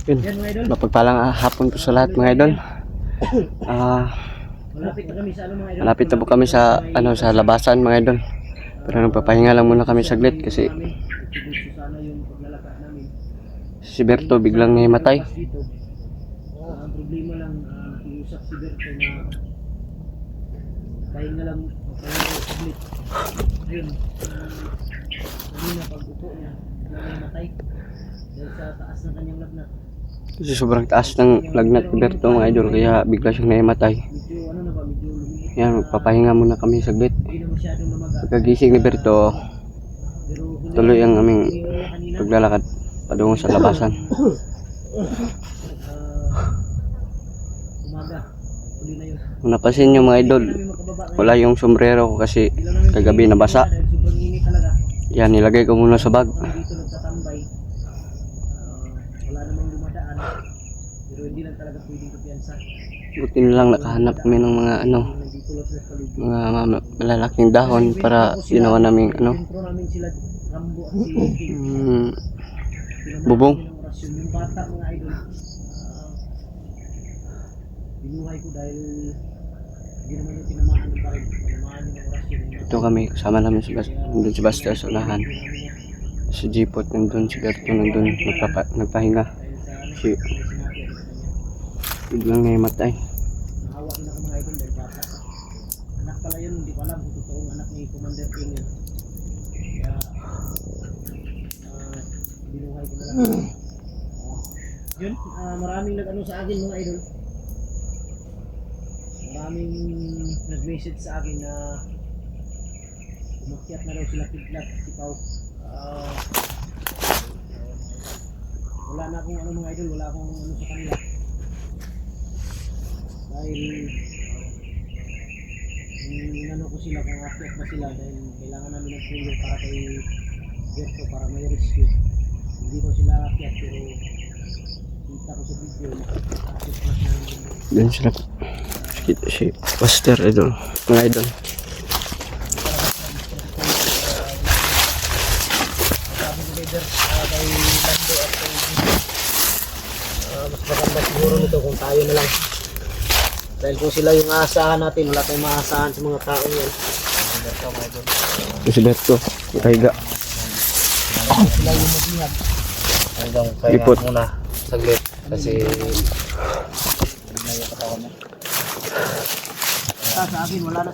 Yun, mapagpalang hapon po sa lahat mga idol. Malapit na po kami sa sa labasan mga idol. Pero nagpapahinga lang muna kami saglit kasi si Berto biglang nahimatay. Ang problema lang, nakiusap si Berto na pahinga lang, pahinga saglit. Ayun, kanina pag upo niya, nahimatay dahil sa taas ng kanyang lagnat. Kasi sobrang taas ng lagnat ni Berto mga idol, kaya bigla siyang nahimatay. Medyo ano na ba, medyo lumiit. Yan, magpapahinga muna kami saglit. Hindi na masyadong namaga. Pagkagising ni Berto, Pero tuloy ang aming paglalakad patungo sa labasan. umaga, uli na yun. Kung napansin nyo mga idol, wala yung sombrero ko kasi kagabi nabasa. Dahil sobrang init talaga. Yan, nilagay ko muna sa bag. Kami dito nagtatambay. Wala namang dumadaan. Pero hindi lang talaga pwedeng kapiyansa. Buti na lang nakahanap kami ng mga Nandito lang sila sa paligid. mga malalaking dahon para ginawa namin Sentro namin sila Rambo at si bubong. Pinamahan ng orasyon. Yung bata mga idol. Binuhay ko dahil hindi naman yung tinamahan ng baril. Tinamahan yung orasyon. Ito kami, kasama namin nandun si Buster sa unahan. Si Jipot nandun, si Berto nandun, nagpahinga. Si biglang nahimatay. Nahawa din ako mga idol dahil bata. Anak pala yun, hindi ko alam kung totoong anak ni Commander King yun. Kaya binuhay ko na lang. Yun, maraming nag-ano sa akin mga idol. Maraming nag-message sa akin na umakyat na daw sila kidlat si Pao. Wala na akong ano mga idol, wala akong ano sa kanila. Dahil inano ko sila kung akyat na sila dahil kailangan namin ng tulong para kay Berto para may rescue. Hindi daw sila akyat pero kita ko sa video akyat na sila. Doon sila. Si Buster idol, mga idol. Sabi ni leader kay Lando at kay mas maganda siguro nito kung tayo na lang. Dahil kung sila yung aasahan natin, wala tayong maasahan sa mga tao yan. Si Berto, nakahiga. Sila yung maglihab. Hanggang kaya Lipot. muna saglit kasi na yung katawan niya. Sa akin, wala na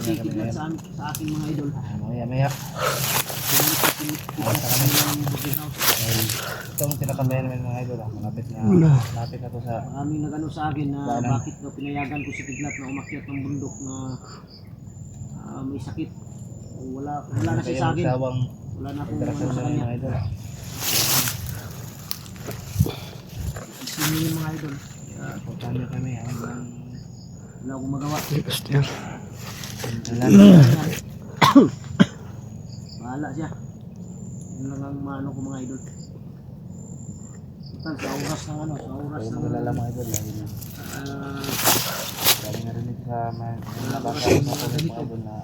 si Kidlat sa akin mga idol. Maya itong tinatambayan namin mga idol, malapit na to sa Maraming nagano sa akin na bakit daw pinayagan ko si Kidlat na umakyat ng bundok na may sakit. Wala na siya sa akin. Wala na akong ano sa kanya. mga idol. Sino yung mga idol? Importante kami Wala akong magawa. Buster. Bahala siya. Yun lang ang maano ko mga idol. Total, sa oras ng ano, sa oras Kaya ng magalala mga idol dahil galing na rin ito sa mga idol na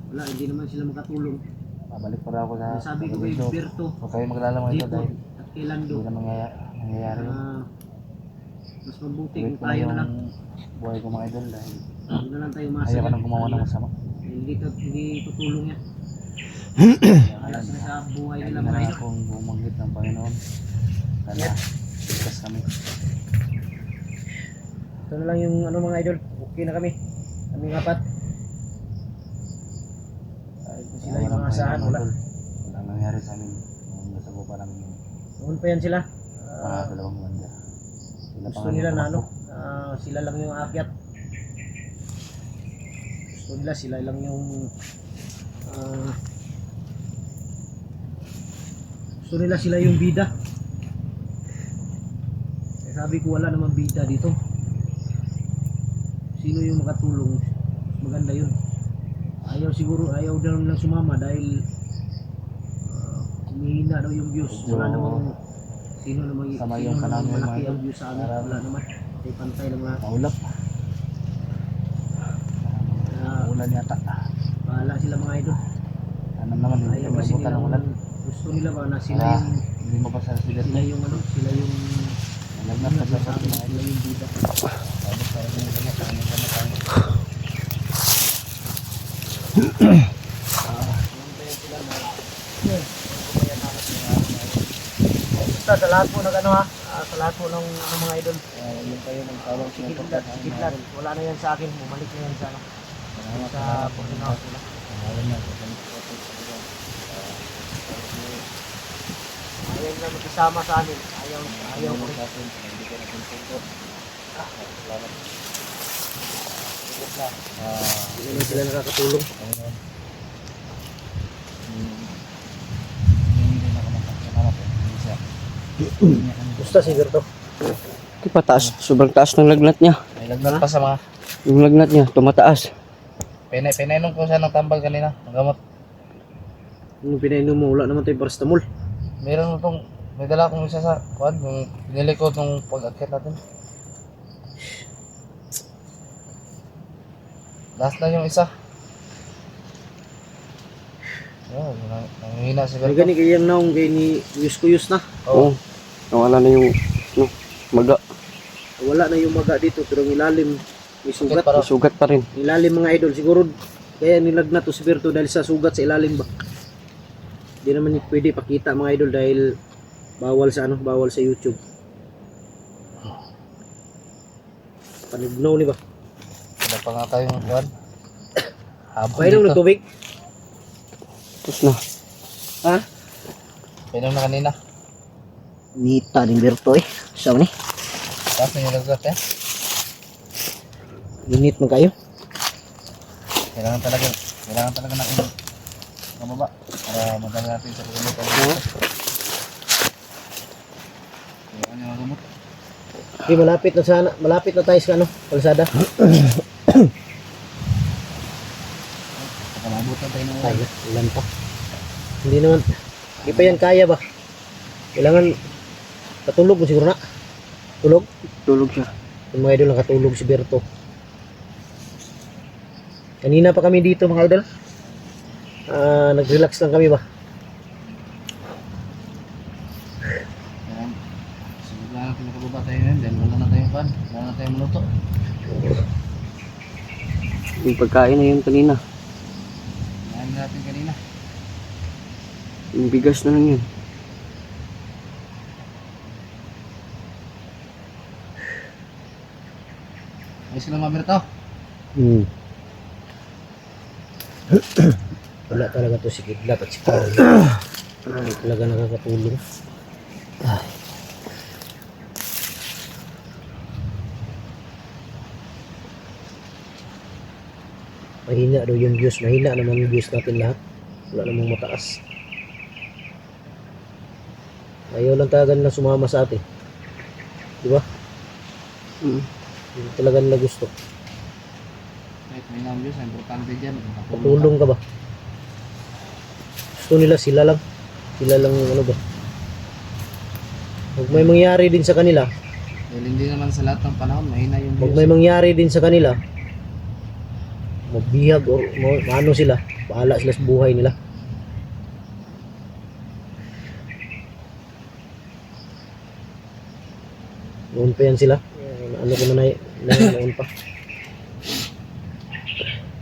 wala, hindi naman sila makatulong. babalik pa rin ako sa Sabi ko kay Berto, huwag kayo magalala mga idol dahil at kay Lando, hindi na mangyayari yun. mas mabuti Tuwid kung ko na tayo na yung lang. buhay ko mga idol dahil Huwag na lang tayo ayaw masaya. ko nang gumawa ng masama. Hindi tutulong yan. Wala sila sa buhay Lagi nila na mga lang idol. akong bumanggit ng Panginoon. Sana ligtas kami. Ito na lang yung ano mga idol. Okay na kami. Kaming apat. Kahit kung sila yung mga asahan, wala. Walang nangyari sa amin. Nung nasa bupa namin yung Noon pa yan sila. mga dalawang banda. Gusto nila na ano, sila lang yung aakyat. Gusto nila sila lang yung gusto nila sila yung bida. Kaya sabi ko wala namang bida dito. Sino yung makatulong? Maganda yun. Ayaw daw nilang sumama dahil humihina daw yung views. Wala namang sino namang Sama yung kanang malaki mga ang views sa amin. Wala naman. Ay pantay lang lahat. maulap. Ulan yata. Bahala sila mga idol. Anam naman hindi Ayaw kami kasi nabutan ng ulan. gusto nila ba na sila Kaya yung hindi mabasa sa sigat sila yung ano, sila yung Lagnat pa sa mga idol. yung bida. Tapos parang yung gamot, ang gamot ang Yung pa yan sila na yun. Kaya nakas nila. Basta sa lahat po ng ano ha, sa lahat po ng mga idol. yung kayo ng tawag Sikidlat. Wala na yan sa akin. Bumalik na yan sa ano. Sa Panginoon nila. Ayaw na magkasama sa amin. Ayaw ko rin. Hindi na sila nakakatulong. Gusto siguro to. Di pa taas, sobrang taas ng lagnat niya. May lagnat pa sa mga Yung lagnat niya, tumataas. pinainom ko siya ng tambal kanina, ng gamot. Yung pinainom mo, wala naman tayong paracetamol. Meron mo tong, may dala akong isa sa kuwan, yung pinili ko nung pag-akit natin. Last na yung isa. Oh, nanghihina si May Berto. gani kayang naong kay ni Yus na. Oo. Nawala na yung maga. Wala na yung maga dito pero ang ilalim may sugat. Para- May sugat pa rin. Ilalim mga idol siguro kaya nilagnat to si Berto dahil sa sugat sa ilalim ba. Hindi naman pwede pakita mga idol dahil bawal sa YouTube. Panignaw ni ba? Wala pa nga tayong kuwan. Habang Painom ng tubig? Tapos na. Ha? Painom na kanina. Nita ni Berto Saw ni? Tapos na yung lagnat eh. Init man kayo? Kailangan talaga natin mababa para madala natin sa pagkalutan. Kailangan yung magamot. Okay, malapit na tayo sa kalsada. Makamabot na tayo ng Tayo, ilan pa? Hindi naman, hindi pa yan kaya ba? Kailangan katulog mo siguro na. Tulog? Tulog siya. Yung mga idol nakatulog si Berto. Kanina pa kami dito mga idol. Nag-relax lang kami ba? Kailangan siguro na natin makababa tayo ngayon dahil wala na tayong pan. Wala na tayong maluto. Yung pagkain na yun kanina. Kailangan natin kanina. Yung bigas na lang yun. Ayos lang mga Berto. Wala talaga to si Kidlat at si Paul. Hindi talaga nakakatulong. Mahina daw yung views. Mahina naman yung views natin lahat. Wala namang mataas. Ayaw lang talaga na sumama sa atin. Diba? Hindi talaga nila gusto. Kahit may nambiyos, ang importante dyan. Patulong ka ba? Gusto nila sila lang. Sila lang ano ba? Huwag may mangyari din sa kanila. Dahil hindi naman sa lahat ng panahon, mahina yung Huwag views. may mangyari din sa kanila. Magbihag o ano sila. Bahala sila sa buhay nila. Noon pa yan sila. Ano ko na noon pa.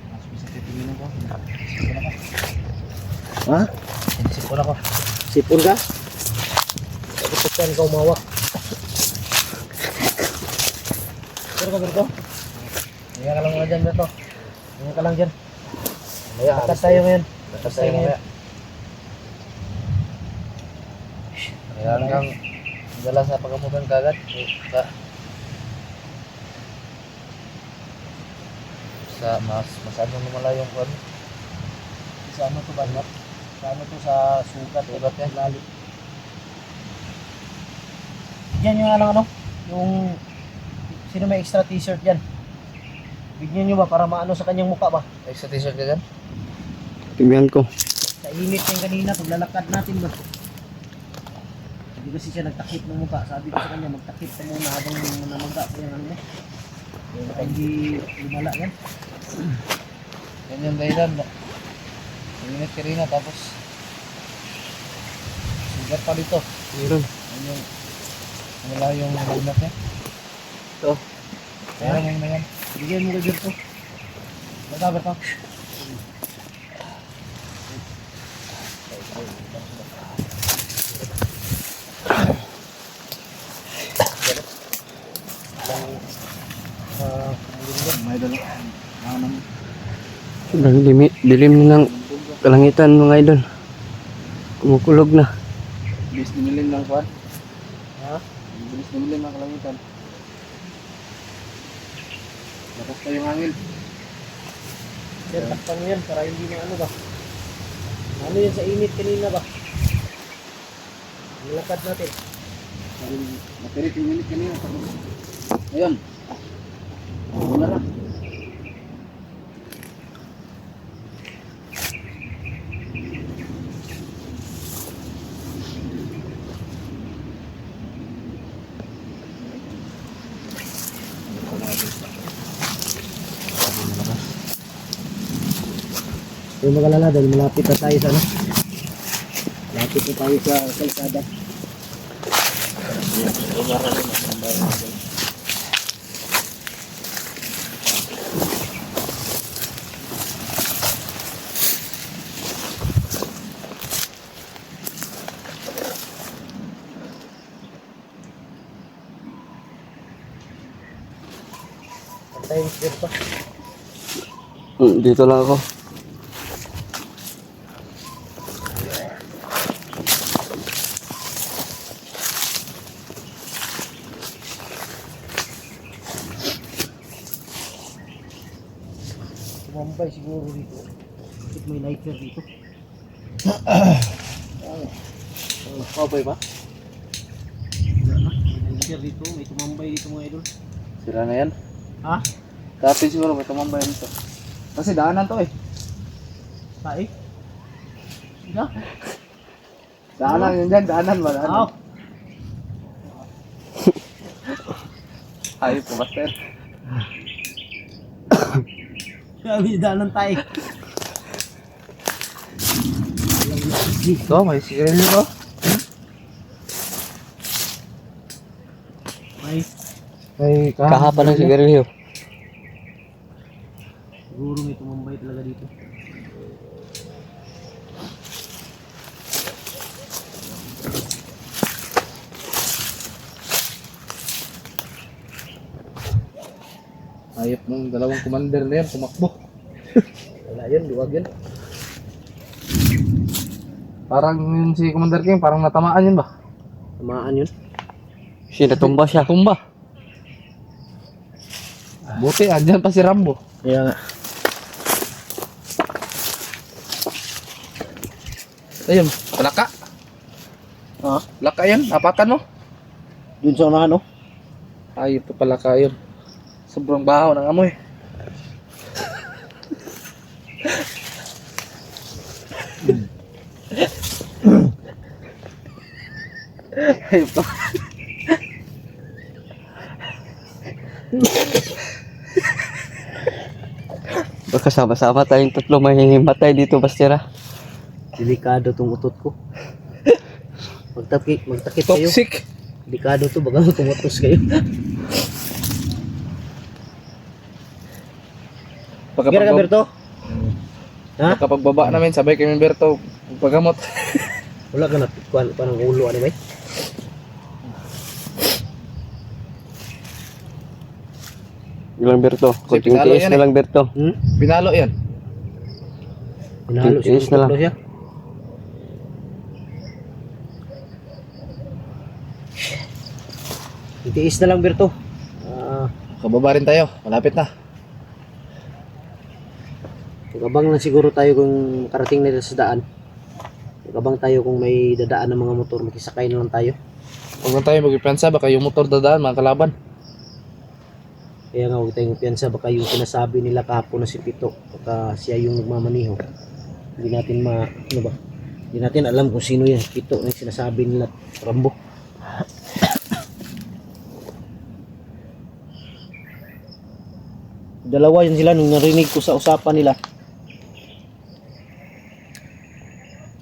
Mas bisa titingin ko. Sipon ako. Ha? Sipon ako. Sipon ka? Bakit saan ka umawak? Pero ka Berto? Hinga ka lang muna dyan, Berto. Hinga ka lang dyan. Lakas tayo ngayon. Lakas tayo ngayon. Kailangan kang dala sa pagamutan kagad. Sa mas ano lumala yung kwan. Sa ano to ba? Sa ano to sa sugat. Sugat yan. Lalim. Yan yung ano, yung sino may extra t-shirt dyan? Bigyan nyo ba para maano sa kanyang mukha ba? Extra t-shirt ka dyan? Timihan ko. Sa init yung kanina, paglalakad natin ba? Hindi kasi siya nagtakip ng mukha. Sabi ko sa kanya, magtakip ka muna habang namaga pa yung ano mo. Baka hindi lumala yan. Yan yung dahilan. Ingat ka rin na tapos sugat pa dito. Meron. Yan yung Wala yung helmet niya. Ito. Ayan, yan na yan. Bigyan mo kay Berto. Basta, Berto. May dalo. Anong Sobrang dilim ng kalangitan mga idol. Kumukulog na. bilis nimilin ng kwan? Ha? Bilis nimilin ng kalangitan. Lakas pa yung hangin. Sir, takpan mo yan para hindi na ano ba. Ano yan sa init kanina ba? Nilakad natin. Matirik yung minute kanina. Ayun. Wala na. Huwag magalala dahil malapit na tayo sa ano. Malapit na tayo sa kalsada. Antayin sir pa. Dito lang ako. Tumambay siguro dito. Bakit may lighter dito? Kapoy pa? May lighter dito. May tumambay dito mga idol. Sira na yan. Ha? Dati siguro may tumambay nito. Kasi daanan to eh. Tae? Sino? Daanan yun dyan, daanan ba? Oo. Ayop po, master. Kami daan ng tae. Ito, may sigarilyo ko. May Kahaba ng sigarilyo. siguro may tumambay talaga dito. Ayop ng dalawang commander na yan, tumakbo. Wala yan, luwag yan. Parang yun si Commander King, parang natamaan yun ba? Tamaan yun. Sinatumba siya. Tumba. Buti, andyan pa si Rambo. Kaya nga. Ayun, palaka. Ha? Laka yan, apakan mo. Dun sa unahan, no? Ayop to palaka yun. Sobrang baho ng amoy. Ayop to. Baka sama-sama tayong tatlo mahihimatay dito, Bastira. Delikado tong utot ko. Magtakip kayo. Toxic. Delikado to, baga tumutos kayo. Kira ka, Berto? Ha? Kapag baba namin, sabay kami Berto, paggamot. Wala ka na, parang ulo, ano ba? Ilang Berto. Kunting pinalo tiis yan na eh. lang, Berto. Pinalo yan. Pinahalo Tiis na lang. tatlo siya. Itiis na lang, Berto. Kababa rin tayo, malapit na. Magabang na siguro tayo kung karating na sa daan. Magabang tayo kung may dadaan ng mga motor, makisakay na lang tayo. Huwag na tayo magpipensa, baka yung motor dadaan, mga kalaban. Kaya nga huwag tayong piyansa, baka yung sinasabi nila kahapon na si Pito, baka siya yung nagmamaniho. Hindi natin ano ba? Hindi natin alam kung sino yan, Pito, yung sinasabi nila, Rambo. Dalawa yun sila nung narinig ko sa usapan nila.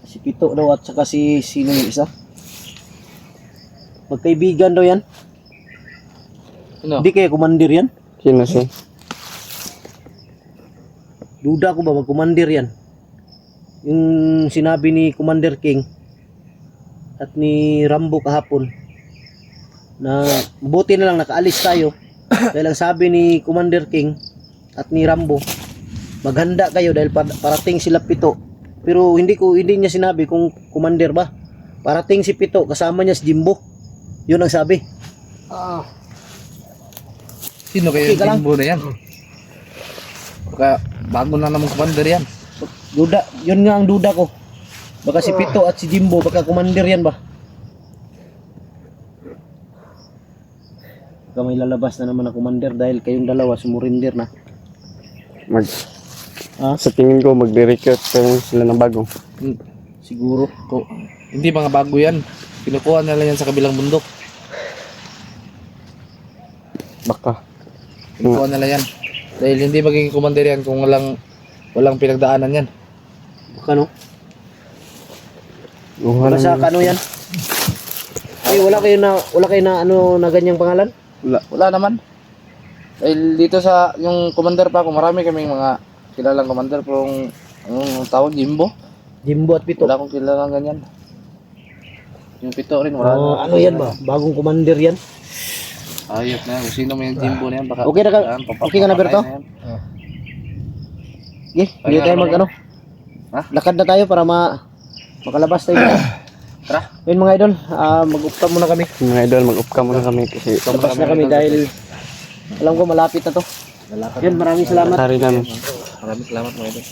Si Pito daw at saka si sino yung isa. Magkaibigan daw yan. Ano? Hindi kaya commander yan. Sino si? Duda ko ba mag-commander yan. Yung sinabi ni Commander King at ni Rambo kahapon na buti na lang nakaalis tayo dahil ang sabi ni Commander King at ni Rambo maghanda kayo dahil parating sila 7, pero hindi niya sinabi kung commander ba. Parating si 7 kasama niya si Jimbo, yun ang sabi. Sino kayo Okay ka lang. yung Jimbo na yan? Baka bago na namang commander yan. Duda, yun nga ang duda ko, baka si 7 at si Jimbo baka commander yan ba. Baka may lalabas na naman na commander dahil kayong dalawa sumurinder na. Sa tingin ko magre-recruit pa sila ng bago. Siguro. Hindi mga bago yan. Kinukuha nila yan sa kabilang bundok. Baka. Kinukuha nila yan. Dahil hindi magiging commander yan kung walang pinagdaanan yan. Baka no? Wala Baka sa ano yan? Ay, wala kayo na ano na ganyang pangalan? Wala naman. Dahil dito sa yung commander pa ako, marami kaming mga kilalang commander pero ang tawag Jimbo. Jimbo at 7. Wala akong kilalang ganyan. Yung 7 rin wala. Oh, ano yan ba? Bagong commander yan? Ayos na yan. Kung sino may Jimbo na yan. Baka, Okay na ka- okay ka na, Berto? Okay, hindi tayo mag ano. Ha? Lakad na tayo para makalabas tayo. Tara. Yun mga idol, mag-upta muna kami. Mga idol, mag-upka muna kami kasi Labas na kami dahil alam ko malapit na to. Yun, maraming salamat. tari namin. Maraming salamat mga idol.